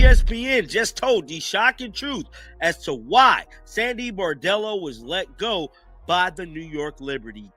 ESPN just told the shocking truth as to why Sandy Brondello was let go by the New York Liberty.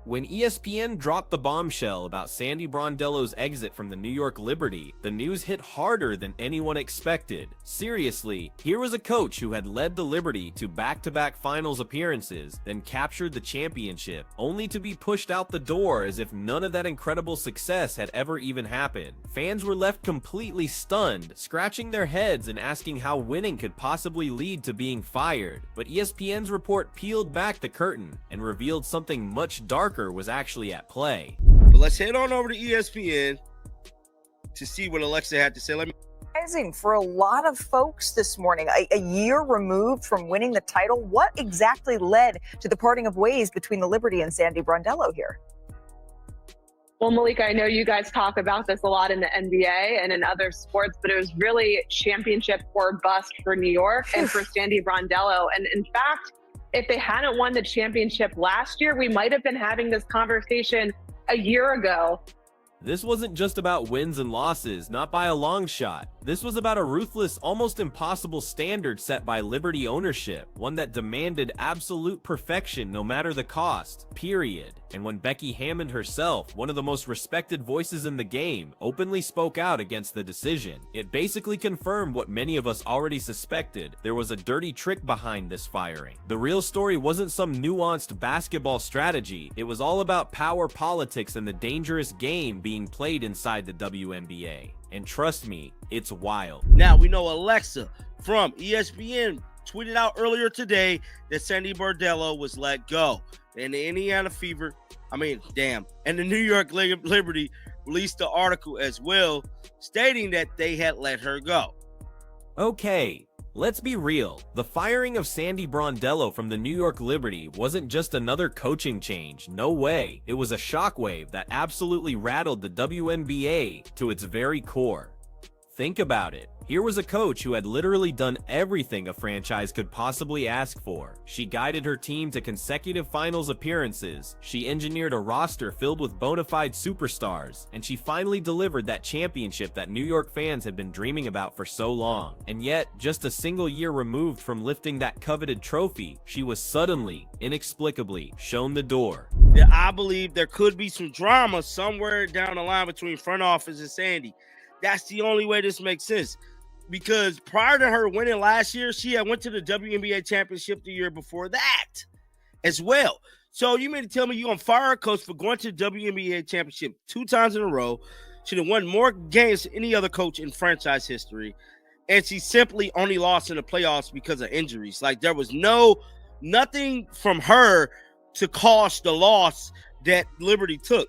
When ESPN dropped the bombshell about Sandy Brondello's exit from the New York Liberty, the news hit harder than anyone expected. Seriously, here was a coach who had led the Liberty to back-to-back finals appearances, then captured the championship, only to be pushed out the door as if none of that incredible success had ever even happened. Fans were left completely stunned, scratching their heads and asking how winning could possibly lead to being fired. But ESPN's report peeled back the curtain and revealed something much darker was actually at play. But let's head on over to ESPN to see what Alexa had to say. For a lot of folks this morning, a year removed from winning the title, what exactly led to the parting of ways between the Liberty and Sandy Brondello here? Well, Malika, I know you guys talk about this a lot in the NBA and in other sports, but it was really championship or bust for New York and for Sandy Brondello. And in fact, if they hadn't won the championship last year, we might have been having this conversation a year ago. This wasn't just about wins and losses, not by a long shot. This was about a ruthless, almost impossible standard set by Liberty ownership, one that demanded absolute perfection no matter the cost, period. And when Becky Hammond herself, one of the most respected voices in the game, openly spoke out against the decision, it basically confirmed what many of us already suspected. There was a dirty trick behind this firing. The real story wasn't some nuanced basketball strategy. It was all about power politics and the dangerous game being played inside the WNBA. And trust me, it's wild. Now we know Alexa from ESPN tweeted out earlier today that Sandy Brondello was let go. And the Indiana Fever, and the New York Liberty released the article as well, stating that they had let her go. Okay, let's be real. The firing of Sandy Brondello from the New York Liberty wasn't just another coaching change. No way. It was a shockwave that absolutely rattled the WNBA to its very core. Think about it. Here was a coach who had literally done everything a franchise could possibly ask for. She guided her team to consecutive finals appearances, she engineered a roster filled with bona fide superstars, and she finally delivered that championship that New York fans had been dreaming about for so long. And yet, just a single year removed from lifting that coveted trophy, she was suddenly, inexplicably, shown the door. Yeah, I believe there could be some drama somewhere down the line between front office and Sandy. That's the only way this makes sense. Because prior to her winning last year, she had went to the WNBA championship the year before that as well. So you mean to tell me you're going to fire a coach for going to the WNBA championship 2 times in a row? She have won more games than any other coach in franchise history. And she simply only lost in the playoffs because of injuries. Like there was nothing from her to cause the loss that Liberty took.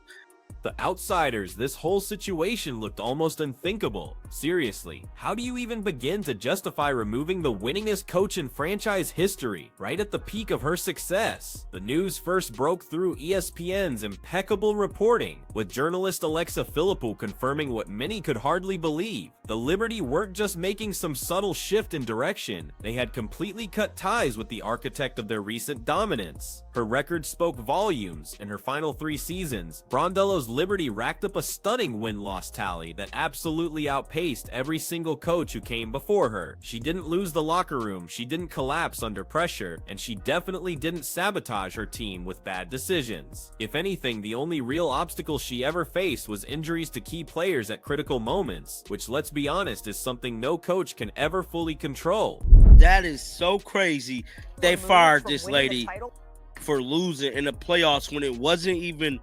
The outsiders, this whole situation looked almost unthinkable. Seriously, how do you even begin to justify removing the winningest coach in franchise history, right at the peak of her success? The news first broke through ESPN's impeccable reporting, with journalist Alexa Philippou confirming what many could hardly believe. The Liberty weren't just making some subtle shift in direction, they had completely cut ties with the architect of their recent dominance. Her record spoke volumes. In her final 3 seasons, Brondello's Liberty racked up a stunning win-loss tally that absolutely outpaced every single coach who came before her. She didn't lose the locker room, she didn't collapse under pressure, and she definitely didn't sabotage her team with bad decisions. If anything, the only real obstacle she ever faced was injuries to key players at critical moments, which, let's be honest, is something no coach can ever fully control. That is so crazy. They fired this lady for losing in the playoffs when it wasn't even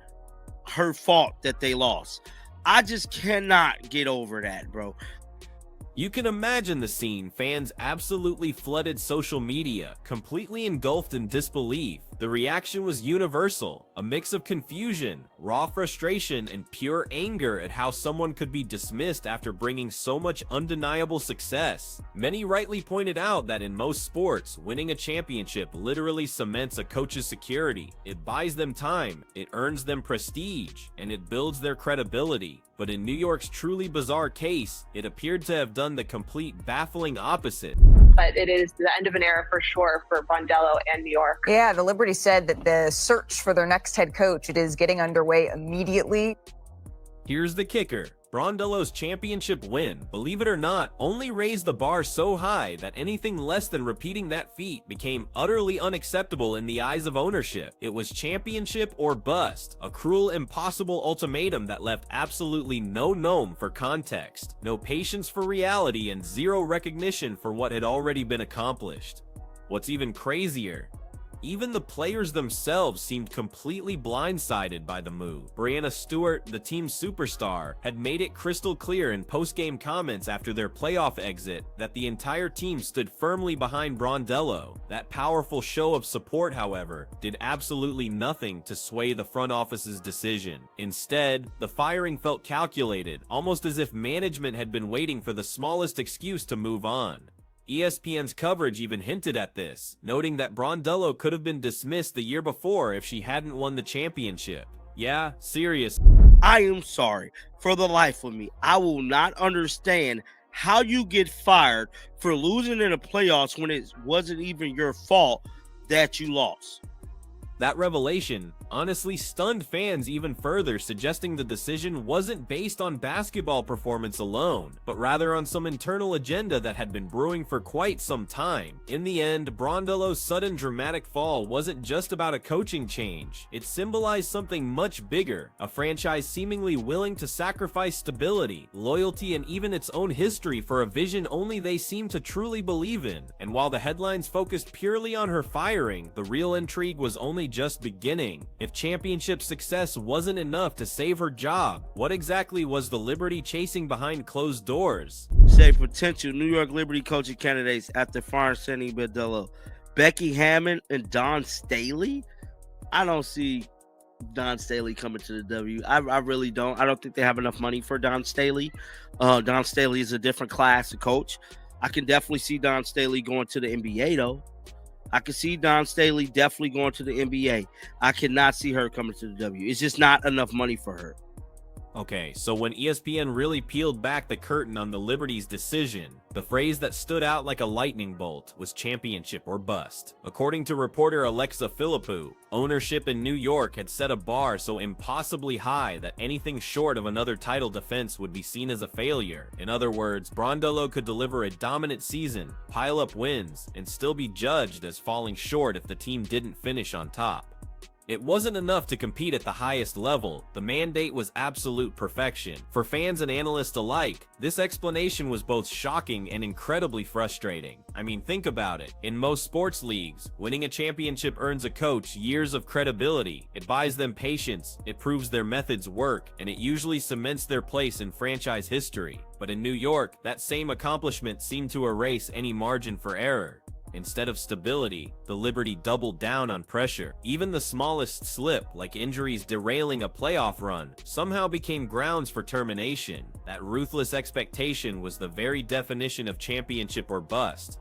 her fault that they lost. I just cannot get over that, bro. You can imagine the scene. Fans absolutely flooded social media, completely engulfed in disbelief. The reaction was universal, a mix of confusion, raw frustration, and pure anger at how someone could be dismissed after bringing so much undeniable success. Many rightly pointed out that in most sports, winning a championship literally cements a coach's security. It buys them time, it earns them prestige, and it builds their credibility. But in New York's truly bizarre case, it appeared to have done the complete baffling opposite. But it is the end of an era for sure for Brondello and New York. Yeah, the Liberty said that the search for their next head coach, it is getting underway immediately. Here's the kicker. Brondello's championship win, believe it or not, only raised the bar so high that anything less than repeating that feat became utterly unacceptable in the eyes of ownership. It was championship or bust, a cruel, impossible ultimatum that left absolutely no nom for context, no patience for reality, and zero recognition for what had already been accomplished. What's even crazier, even the players themselves seemed completely blindsided by the move. Breanna Stewart, the team's superstar, had made it crystal clear in post-game comments after their playoff exit that the entire team stood firmly behind Brondello. That powerful show of support, however, did absolutely nothing to sway the front office's decision. Instead, the firing felt calculated, almost as if management had been waiting for the smallest excuse to move on. ESPN's coverage even hinted at this, noting that Brondello could have been dismissed the year before if she hadn't won the championship. Yeah, serious. I am sorry. For the life of me, I will not understand how you get fired for losing in the playoffs when it wasn't even your fault that you lost. That revelation honestly stunned fans even further, suggesting the decision wasn't based on basketball performance alone, but rather on some internal agenda that had been brewing for quite some time. In the end, Brondello's sudden dramatic fall wasn't just about a coaching change. It symbolized something much bigger, a franchise seemingly willing to sacrifice stability, loyalty, and even its own history for a vision only they seem to truly believe in. And while the headlines focused purely on her firing, the real intrigue was only just beginning. If championship success wasn't enough to save her job, what exactly was the Liberty chasing behind closed doors? Say potential New York Liberty coaching candidates after firing Sandy Brondello: Becky Hammond and Dawn Staley. I don't see Dawn Staley coming to the W. I really don't. I don't think they have enough money for Dawn Staley. Dawn Staley is a different class of coach. I can definitely see Dawn Staley going to the NBA though. I can see Dawn Staley definitely going to the NBA. I cannot see her coming to the W. It's just not enough money for her. Okay, so when ESPN really peeled back the curtain on the Liberty's decision, the phrase that stood out like a lightning bolt was championship or bust. According to reporter Alexa Philippou, ownership in New York had set a bar so impossibly high that anything short of another title defense would be seen as a failure. In other words, Brondello could deliver a dominant season, pile up wins, and still be judged as falling short if the team didn't finish on top. It wasn't enough to compete at the highest level. The mandate was absolute perfection. For fans and analysts alike, this explanation was both shocking and incredibly frustrating. I mean, think about it. In most sports leagues, winning a championship earns a coach years of credibility. It buys them patience, it proves their methods work, and it usually cements their place in franchise history. But in New York, that same accomplishment seemed to erase any margin for error. Instead of stability, the Liberty doubled down on pressure. Even the smallest slip, like injuries derailing a playoff run, somehow became grounds for termination. That ruthless expectation was the very definition of championship or bust.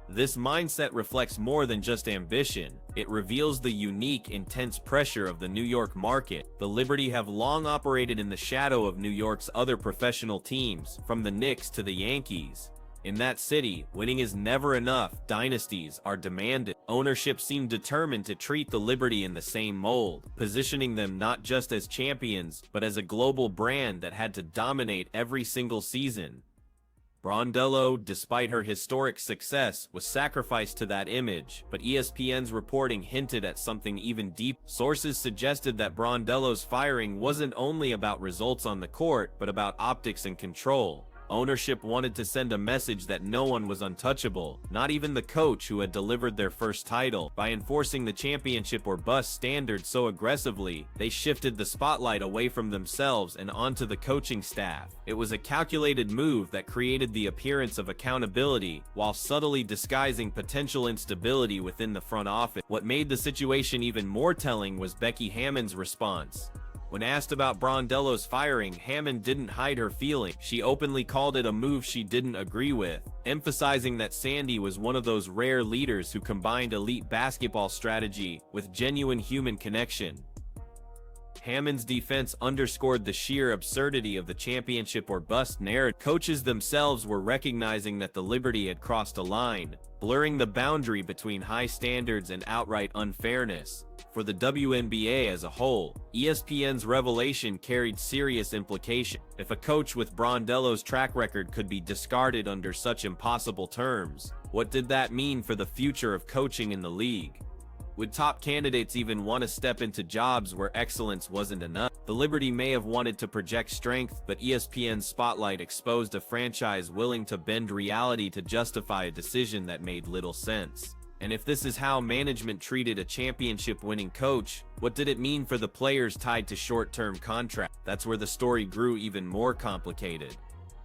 This mindset reflects more than just ambition. It reveals the unique, intense pressure of the New York market. The Liberty have long operated in the shadow of New York's other professional teams, from the Knicks to the Yankees. In that city, winning is never enough. Dynasties are demanded. Ownership seemed determined to treat the Liberty in the same mold, positioning them not just as champions, but as a global brand that had to dominate every single season. Brondello, despite her historic success, was sacrificed to that image, but ESPN's reporting hinted at something even deeper. Sources suggested that Brondello's firing wasn't only about results on the court, but about optics and control. Ownership wanted to send a message that no one was untouchable, not even the coach who had delivered their first title. By enforcing the championship or bust standard so aggressively, they shifted the spotlight away from themselves and onto the coaching staff. It was a calculated move that created the appearance of accountability while subtly disguising potential instability within the front office. What made the situation even more telling was Becky Hammond's response. When asked about Brondello's firing, Hammond didn't hide her feelings. She openly called it a move she didn't agree with, emphasizing that Sandy was one of those rare leaders who combined elite basketball strategy with genuine human connection. Hammond's defense underscored the sheer absurdity of the championship or bust narrative. Coaches themselves were recognizing that the Liberty had crossed a line, blurring the boundary between high standards and outright unfairness. For the WNBA as a whole, ESPN's revelation carried serious implications. If a coach with Brondello's track record could be discarded under such impossible terms, what did that mean for the future of coaching in the league? Would top candidates even want to step into jobs where excellence wasn't enough? The Liberty may have wanted to project strength, but ESPN's spotlight exposed a franchise willing to bend reality to justify a decision that made little sense. And if this is how management treated a championship-winning coach, what did it mean for the players tied to short-term contracts? That's where the story grew even more complicated.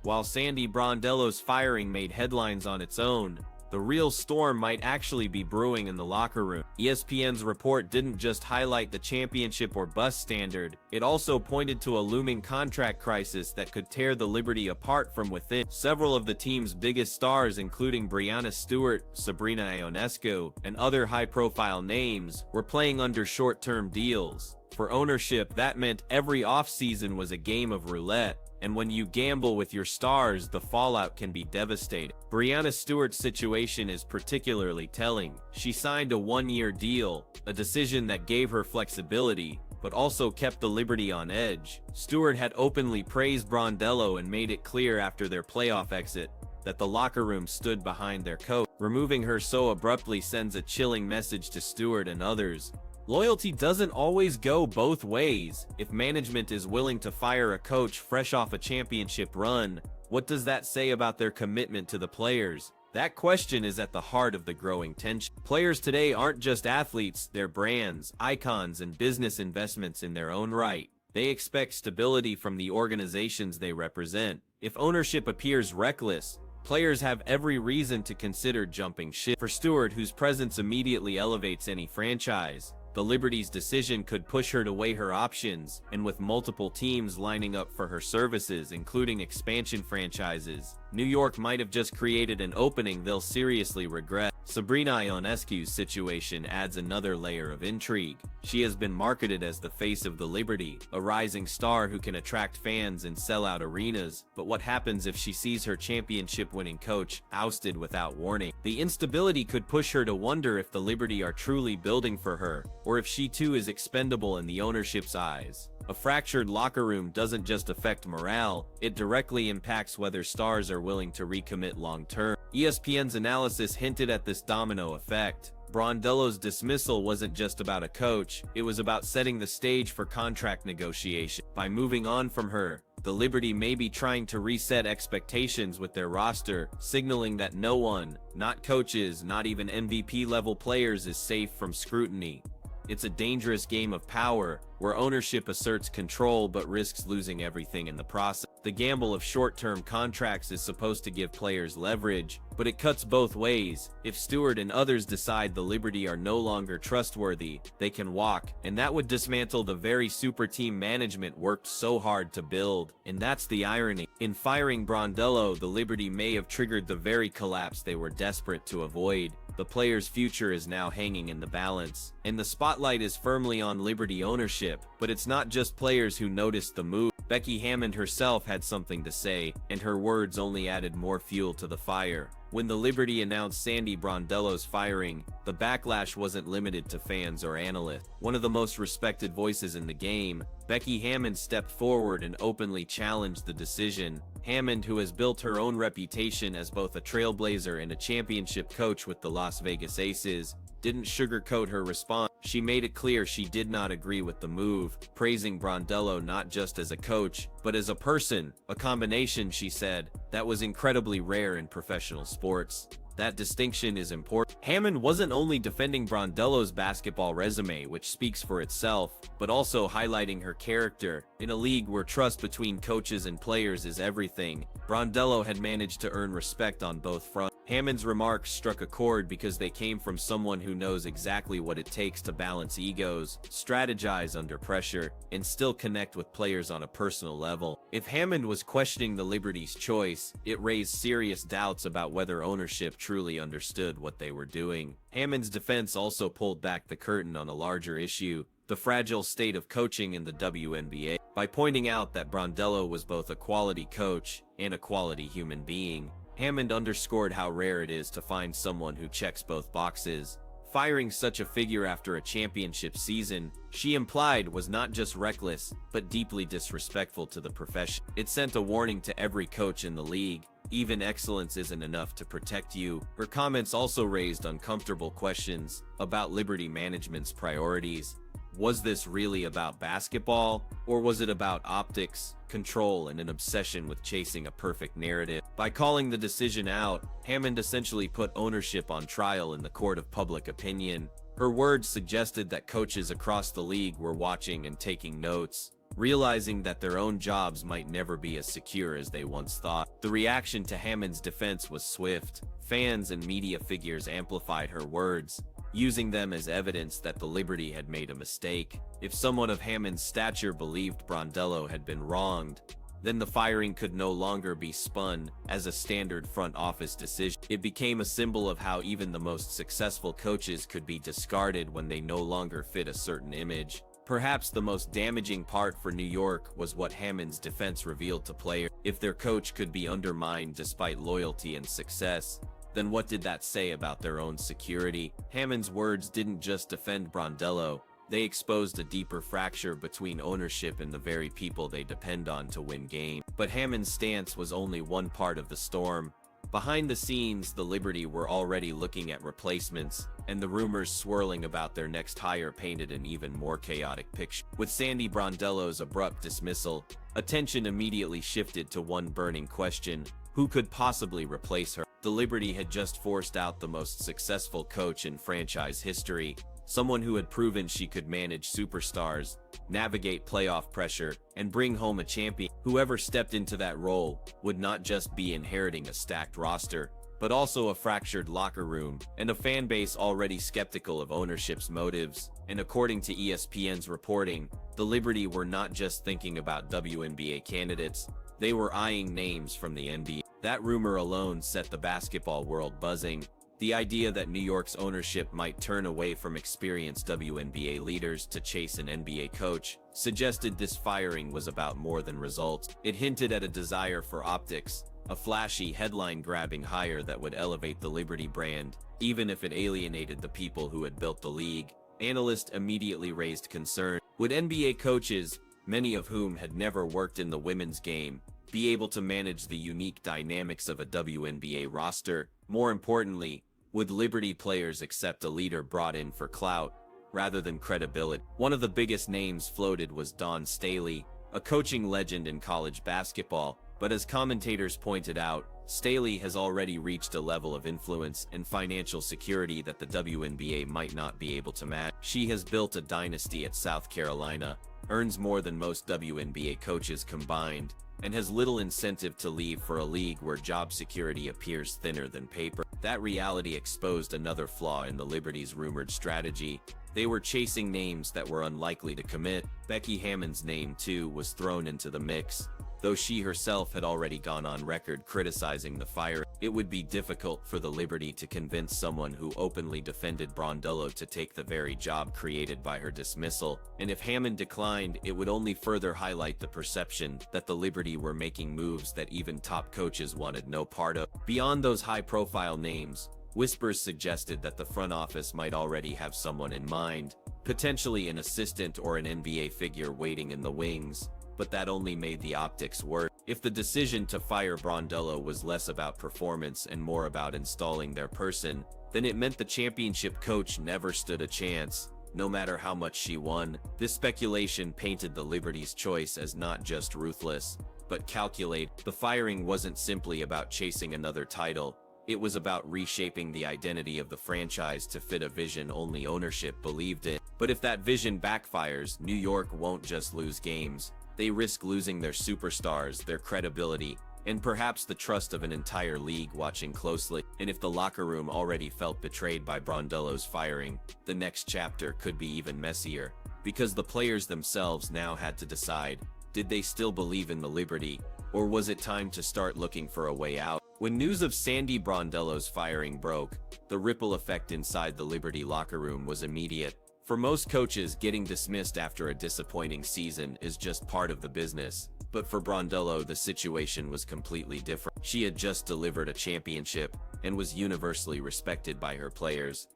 While Sandy Brondello's firing made headlines on its own, the real storm might actually be brewing in the locker room. ESPN's report didn't just highlight the championship or bust standard, it also pointed to a looming contract crisis that could tear the Liberty apart from within. Several of the team's biggest stars, including Breanna Stewart, Sabrina Ionescu, and other high-profile names, were playing under short-term deals. For ownership, that meant every offseason was a game of roulette. And when you gamble with your stars, the fallout can be devastating. Breanna Stewart's situation is particularly telling. She signed a one-year deal, a decision that gave her flexibility, but also kept the Liberty on edge. Stewart had openly praised Brondello and made it clear after their playoff exit that the locker room stood behind their coach. Removing her so abruptly sends a chilling message to Stewart and others. Loyalty doesn't always go both ways. If management is willing to fire a coach fresh off a championship run, what does that say about their commitment to the players? That question is at the heart of the growing tension. Players today aren't just athletes, they're brands, icons, and business investments in their own right. They expect stability from the organizations they represent. If ownership appears reckless, players have every reason to consider jumping ship. For Stewart, whose presence immediately elevates any franchise, the Liberty's decision could push her to weigh her options, and with multiple teams lining up for her services, including expansion franchises, New York might have just created an opening they'll seriously regret. Sabrina Ionescu's situation adds another layer of intrigue. She has been marketed as the face of the Liberty, a rising star who can attract fans and sell out arenas, but what happens if she sees her championship-winning coach ousted without warning? The instability could push her to wonder if the Liberty are truly building for her, or if she too is expendable in the ownership's eyes. A fractured locker room doesn't just affect morale, it directly impacts whether stars are willing to recommit long-term. ESPN's analysis hinted at this domino effect. Brondello's dismissal wasn't just about a coach, it was about setting the stage for contract negotiation. By moving on from her, the Liberty may be trying to reset expectations with their roster, signaling that no one, not coaches, not even MVP-level players, is safe from scrutiny. It's a dangerous game of power, where ownership asserts control but risks losing everything in the process. The gamble of short-term contracts is supposed to give players leverage, but it cuts both ways. If Stewart and others decide the Liberty are no longer trustworthy, they can walk, and that would dismantle the very super team management worked so hard to build. And that's the irony. In firing Brondello, the Liberty may have triggered the very collapse they were desperate to avoid. The player's future is now hanging in the balance, and the spotlight is firmly on Liberty ownership. But it's not just players who noticed the move. Becky Hammond herself had something to say, and her words only added more fuel to the fire. When the Liberty announced Sandy Brondello's firing, the backlash wasn't limited to fans or analysts. One of the most respected voices in the game, Becky Hammond stepped forward and openly challenged the decision. Hammond, who has built her own reputation as both a trailblazer and a championship coach with the Las Vegas Aces, didn't sugarcoat her response. She made it clear she did not agree with the move, praising Brondello not just as a coach, but as a person, a combination, she said, that was incredibly rare in professional sports. That distinction is important. Hammond wasn't only defending Brondello's basketball resume, which speaks for itself, but also highlighting her character. In a league where trust between coaches and players is everything, Brondello had managed to earn respect on both fronts. Hammond's remarks struck a chord because they came from someone who knows exactly what it takes to balance egos, strategize under pressure, and still connect with players on a personal level. If Hammond was questioning the Liberty's choice, it raised serious doubts about whether ownership truly understood what they were doing. Hammond's defense also pulled back the curtain on a larger issue. the fragile state of coaching in the WNBA. By pointing out that Brondello was both a quality coach and a quality human being, Hammond underscored how rare it is to find someone who checks both boxes. Firing such a figure after a championship season, she implied, was not just reckless, but deeply disrespectful to the profession. It sent a warning to every coach in the league. Even excellence isn't enough to protect you. Her comments also raised uncomfortable questions about Liberty management's priorities. Was this really about basketball, or was it about optics, control, and an obsession with chasing a perfect narrative? By calling the decision out, Hammond essentially put ownership on trial in the court of public opinion. Her words suggested that coaches across the league were watching and taking notes, realizing that their own jobs might never be as secure as they once thought. The reaction to Hammond's defense was swift. Fans and media figures amplified her words, using them as evidence that the Liberty had made a mistake. If someone of Hammond's stature believed Brondello had been wronged, then the firing could no longer be spun as a standard front office decision. It became a symbol of how even the most successful coaches could be discarded when they no longer fit a certain image. Perhaps the most damaging part for New York was what Hammond's defense revealed to players. If their coach could be undermined despite loyalty and success, then what did that say about their own security? Hammond's words didn't just defend Brondello, they exposed a deeper fracture between ownership and the very people they depend on to win games. But Hammond's stance was only one part of the storm. Behind the scenes, the Liberty were already looking at replacements, and the rumors swirling about their next hire painted an even more chaotic picture. With Sandy Brondello's abrupt dismissal, attention immediately shifted to one burning question: who could possibly replace her? The Liberty had just forced out the most successful coach in franchise history, someone who had proven she could manage superstars, navigate playoff pressure, and bring home a champion. Whoever stepped into that role would not just be inheriting a stacked roster, but also a fractured locker room and a fan base already skeptical of ownership's motives. And according to ESPN's reporting, the Liberty were not just thinking about WNBA candidates, they were eyeing names from the NBA. That rumor alone set the basketball world buzzing. The idea that New York's ownership might turn away from experienced WNBA leaders to chase an NBA coach suggested this firing was about more than results. It hinted at a desire for optics, a flashy, headline-grabbing hire that would elevate the Liberty brand, even if it alienated the people who had built the league. Analysts immediately raised concern. Would NBA coaches, many of whom had never worked in the women's game, be able to manage the unique dynamics of a WNBA roster? More importantly, would Liberty players accept a leader brought in for clout, rather than credibility? One of the biggest names floated was Dawn Staley, a coaching legend in college basketball, but as commentators pointed out, Staley has already reached a level of influence and financial security that the WNBA might not be able to match. She has built a dynasty at South Carolina, earns more than most WNBA coaches combined, and has little incentive to leave for a league where job security appears thinner than paper. That reality exposed another flaw in the Liberty's rumored strategy. They were chasing names that were unlikely to commit. Becky Hammond's name, too, was thrown into the mix. Though she herself had already gone on record criticizing the fire, it would be difficult for the Liberty to convince someone who openly defended Brondello to take the very job created by her dismissal. And if Hammond declined, it would only further highlight the perception that the Liberty were making moves that even top coaches wanted no part of. Beyond those high-profile names, whispers suggested that the front office might already have someone in mind, potentially an assistant or an NBA figure waiting in the wings. But that only made the optics worse. If the decision to fire Brondello was less about performance and more about installing their person, then it meant the championship coach never stood a chance, no matter how much she won. This speculation painted the Liberty's choice as not just ruthless, but calculated. The firing wasn't simply about chasing another title, it was about reshaping the identity of the franchise to fit a vision only ownership believed in. But if that vision backfires, New York won't just lose games. They risk losing their superstars, their credibility, and perhaps the trust of an entire league watching closely. And if the locker room already felt betrayed by Brondello's firing, the next chapter could be even messier, because the players themselves now had to decide, did they still believe in the Liberty, or was it time to start looking for a way out? When news of Sandy Brondello's firing broke, the ripple effect inside the Liberty locker room was immediate. For most coaches, getting dismissed after a disappointing season is just part of the business. But for Brondello, the situation was completely different. She had just delivered a championship and was universally respected by her players.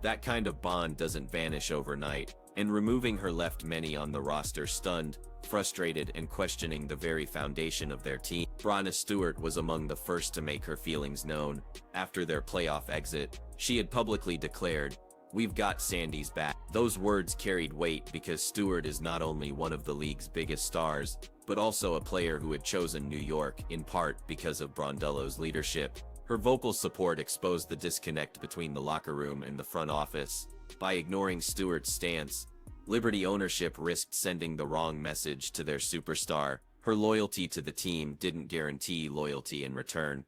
That kind of bond doesn't vanish overnight, and removing her left many on the roster stunned, frustrated, and questioning the very foundation of their team. Breanna Stewart was among the first to make her feelings known. After their playoff exit, she had publicly declared, "We've got Sandy's back." Those words carried weight because Stewart is not only one of the league's biggest stars, but also a player who had chosen New York in part because of Brondello's leadership. Her vocal support exposed the disconnect between the locker room and the front office. By ignoring Stewart's stance, Liberty ownership risked sending the wrong message to their superstar. Her loyalty to the team didn't guarantee loyalty in return.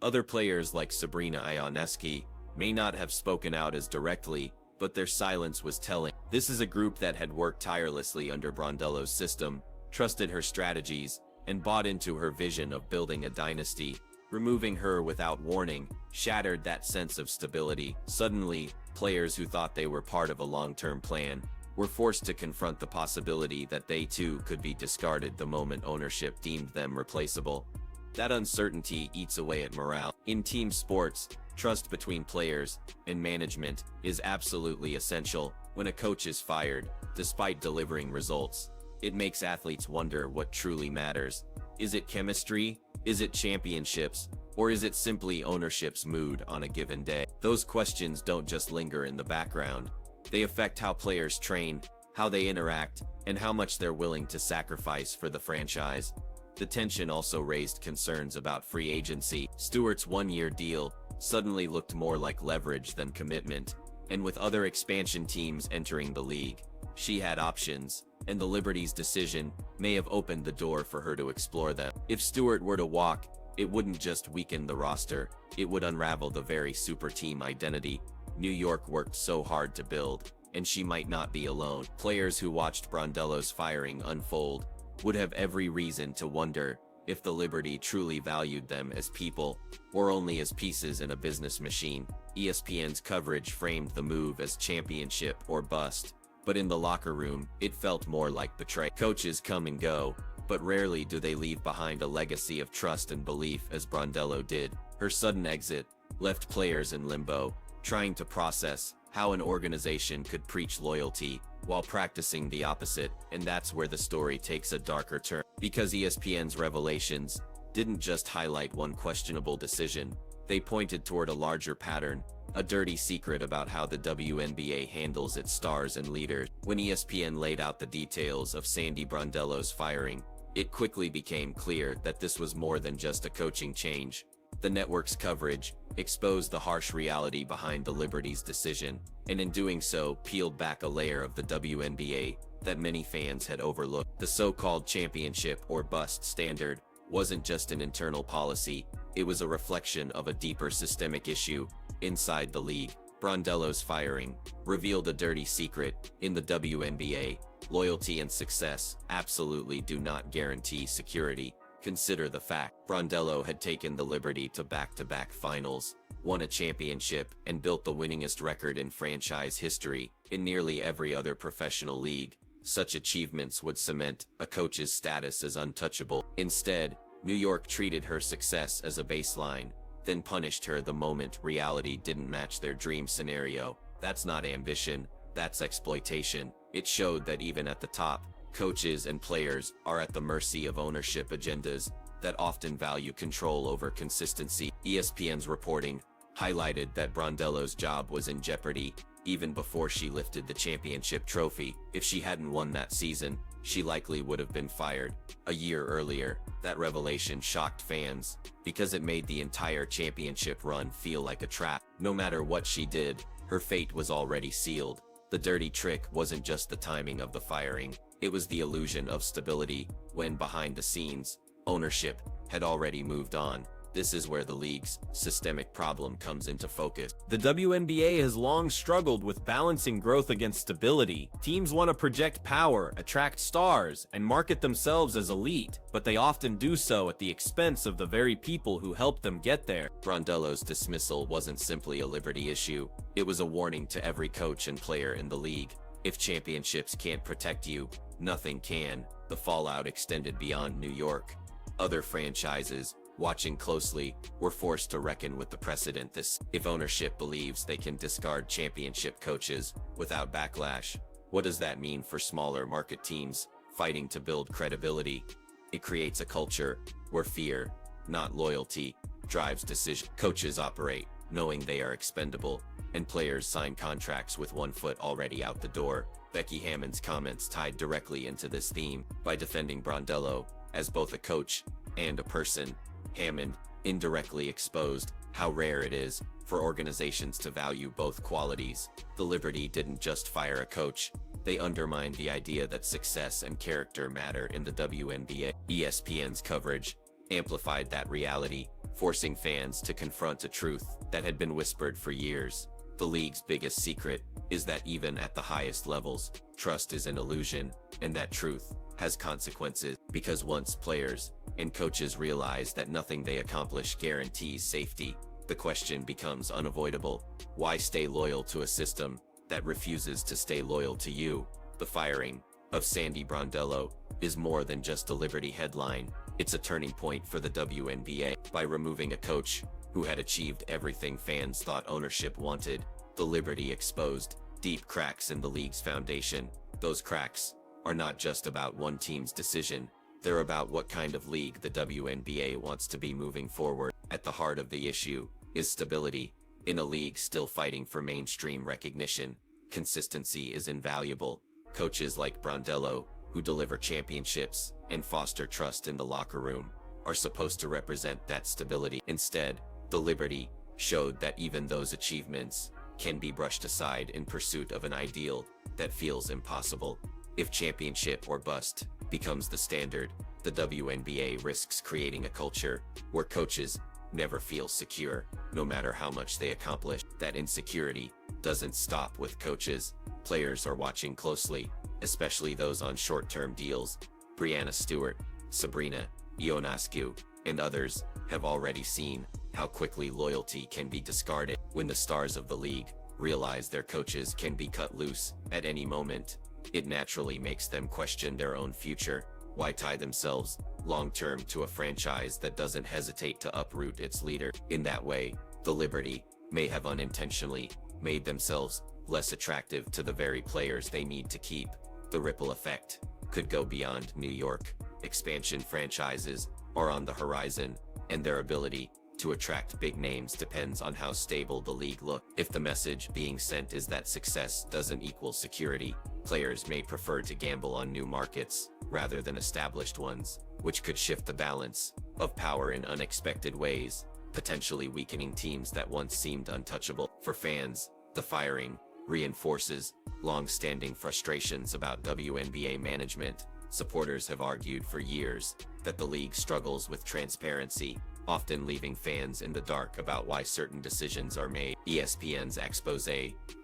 Other players like Sabrina Ionescu may not have spoken out as directly, but their silence was telling. This is a group that had worked tirelessly under Brondello's system, trusted her strategies, and bought into her vision of building a dynasty. Removing her without warning shattered that sense of stability. Suddenly, players who thought they were part of a long-term plan were forced to confront the possibility that they too could be discarded the moment ownership deemed them replaceable. That uncertainty eats away at morale. In team sports, trust between players and management is absolutely essential. When a coach is fired, despite delivering results, it makes athletes wonder what truly matters. Is it chemistry? Is it championships? Or is it simply ownership's mood on a given day? Those questions don't just linger in the background. They affect how players train, how they interact, and how much they're willing to sacrifice for the franchise. The tension also raised concerns about free agency. Stewart's one-year deal suddenly looked more like leverage than commitment, and with other expansion teams entering the league, she had options, and the Liberty's decision may have opened the door for her to explore them. If Stewart were to walk, it wouldn't just weaken the roster, it would unravel the very super team identity New York worked so hard to build, and she might not be alone. Players who watched Brondello's firing unfold would have every reason to wonder if the Liberty truly valued them as people, or only as pieces in a business machine. ESPN's coverage framed the move as championship or bust, but in the locker room, it felt more like betrayal. Coaches come and go, but rarely do they leave behind a legacy of trust and belief as Brondello did. Her sudden exit left players in limbo, trying to process how an organization could preach loyalty while practicing the opposite, and that's where the story takes a darker turn. Because ESPN's revelations didn't just highlight one questionable decision, they pointed toward a larger pattern, a dirty secret about how the WNBA handles its stars and leaders. When ESPN laid out the details of Sandy Brondello's firing, it quickly became clear that this was more than just a coaching change. The network's coverage exposed the harsh reality behind the Liberty's decision, and in doing so, peeled back a layer of the WNBA that many fans had overlooked. The so-called championship or bust standard wasn't just an internal policy, it was a reflection of a deeper systemic issue inside the league. Brondello's firing revealed a dirty secret in the WNBA. Loyalty and success absolutely do not guarantee security. Consider the fact Brondello had taken the Liberty to back-to-back finals, won a championship, and built the winningest record in franchise history. In nearly every other professional league, such achievements would cement a coach's status as untouchable. Instead, New York treated her success as a baseline, then punished her the moment reality didn't match their dream scenario. That's not ambition, that's exploitation. It showed that even at the top, coaches and players are at the mercy of ownership agendas that often value control over consistency. ESPN's reporting highlighted that Brondello's job was in jeopardy even before she lifted the championship trophy. If she hadn't won that season, she likely would have been fired. A year earlier, that revelation shocked fans because it made the entire championship run feel like a trap. No matter what she did, her fate was already sealed. The dirty trick wasn't just the timing of the firing, it was the illusion of stability, when behind the scenes, ownership had already moved on. This is where the league's systemic problem comes into focus. The WNBA has long struggled with balancing growth against stability. Teams want to project power, attract stars, and market themselves as elite, but they often do so at the expense of the very people who helped them get there. Brondello's dismissal wasn't simply a Liberty issue, it was a warning to every coach and player in the league. If championships can't protect you, nothing can. The fallout extended beyond New York. Other franchises, watching closely, were forced to reckon with the precedent this. If ownership believes they can discard championship coaches without backlash, what does that mean for smaller market teams fighting to build credibility? It creates a culture where fear, not loyalty, drives decisions. Coaches operate knowing they are expendable, and players sign contracts with one foot already out the door. Becky Hammond's comments tied directly into this theme. By defending Brondello as both a coach and a person, Hammond indirectly exposed how rare it is for organizations to value both qualities. The Liberty didn't just fire a coach, they undermined the idea that success and character matter in the WNBA. ESPN's coverage amplified that reality, forcing fans to confront a truth that had been whispered for years. The league's biggest secret is that even at the highest levels, trust is an illusion, and that truth has consequences. Because once players and coaches realize that nothing they accomplish guarantees safety, the question becomes unavoidable. Why stay loyal to a system that refuses to stay loyal to you? The firing of Sandy Brondello is more than just a Liberty headline. It's a turning point for the WNBA. By removing a coach who had achieved everything fans thought ownership wanted, the Liberty exposed deep cracks in the league's foundation. Those cracks are not just about one team's decision, they're about what kind of league the WNBA wants to be moving forward. At the heart of the issue is stability. In a league still fighting for mainstream recognition, consistency is invaluable. Coaches like Brondello, who deliver championships and foster trust in the locker room, are supposed to represent that stability. Instead, the Liberty showed that even those achievements can be brushed aside in pursuit of an ideal that feels impossible. If championship or bust becomes the standard, the WNBA risks creating a culture where coaches never feel secure, no matter how much they accomplish. That insecurity doesn't stop with coaches. Players are watching closely, especially those on short-term deals. Breanna Stewart, Sabrina Ionescu, and others have already seen how quickly loyalty can be discarded. When the stars of the league realize their coaches can be cut loose at any moment, it naturally makes them question their own future. Why tie themselves long-term to a franchise that doesn't hesitate to uproot its leader? In that way, the Liberty may have unintentionally made themselves less attractive to the very players they need to keep. The ripple effect could go beyond New York. Expansion franchises are on the horizon, and their ability to attract big names depends on how stable the league looks. If the message being sent is that success doesn't equal security, players may prefer to gamble on new markets rather than established ones, which could shift the balance of power in unexpected ways, potentially weakening teams that once seemed untouchable. For fans, the firing reinforces long-standing frustrations about WNBA management. Supporters have argued for years that the league struggles with transparency, often leaving fans in the dark about why certain decisions are made. ESPN's expose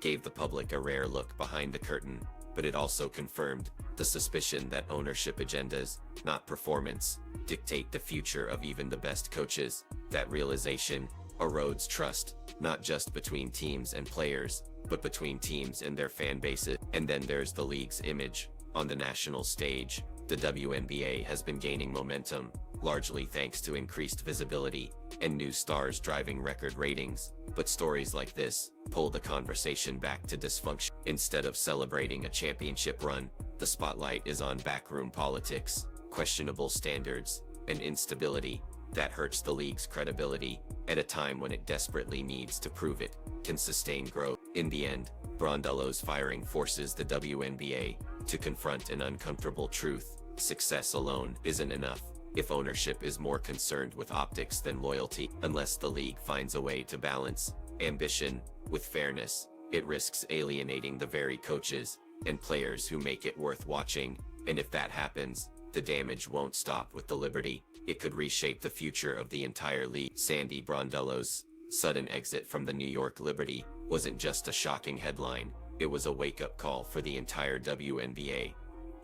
gave the public a rare look behind the curtain, but it also confirmed the suspicion that ownership agendas, not performance, dictate the future of even the best coaches. That realization erodes trust, not just between teams and players, but between teams and their fan bases. And then there's the league's image. On the national stage, the WNBA has been gaining momentum, largely thanks to increased visibility and new stars driving record ratings. But stories like this pull the conversation back to dysfunction. Instead of celebrating a championship run, the spotlight is on backroom politics, questionable standards, and instability. That hurts the league's credibility at a time when it desperately needs to prove it can sustain growth. In the end, Brondello's firing forces the WNBA to confront an uncomfortable truth. Success alone isn't enough if ownership is more concerned with optics than loyalty. Unless the league finds a way to balance ambition with fairness, it risks alienating the very coaches and players who make it worth watching. And if that happens, the damage won't stop with the Liberty. It could reshape the future of the entire league. Sandy Brondello's sudden exit from the New York Liberty wasn't just a shocking headline, it was a wake-up call for the entire WNBA.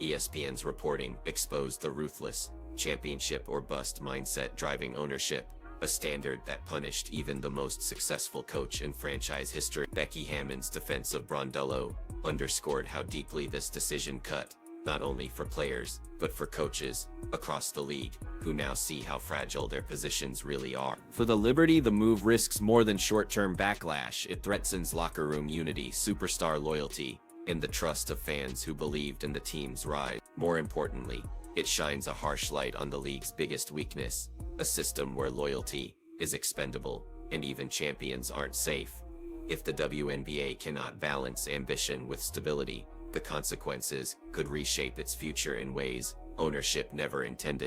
ESPN's reporting exposed the ruthless, championship or bust mindset driving ownership, a standard that punished even the most successful coach in franchise history. Becky Hammond's defense of Brondello underscored how deeply this decision cut, not only for players, but for coaches across the league, who now see how fragile their positions really are. For the Liberty, the move risks more than short-term backlash. It threatens locker room unity, superstar loyalty, and the trust of fans who believed in the team's rise. More importantly, it shines a harsh light on the league's biggest weakness, a system where loyalty is expendable, and even champions aren't safe. If the WNBA cannot balance ambition with stability, the consequences could reshape its future in ways ownership never intended.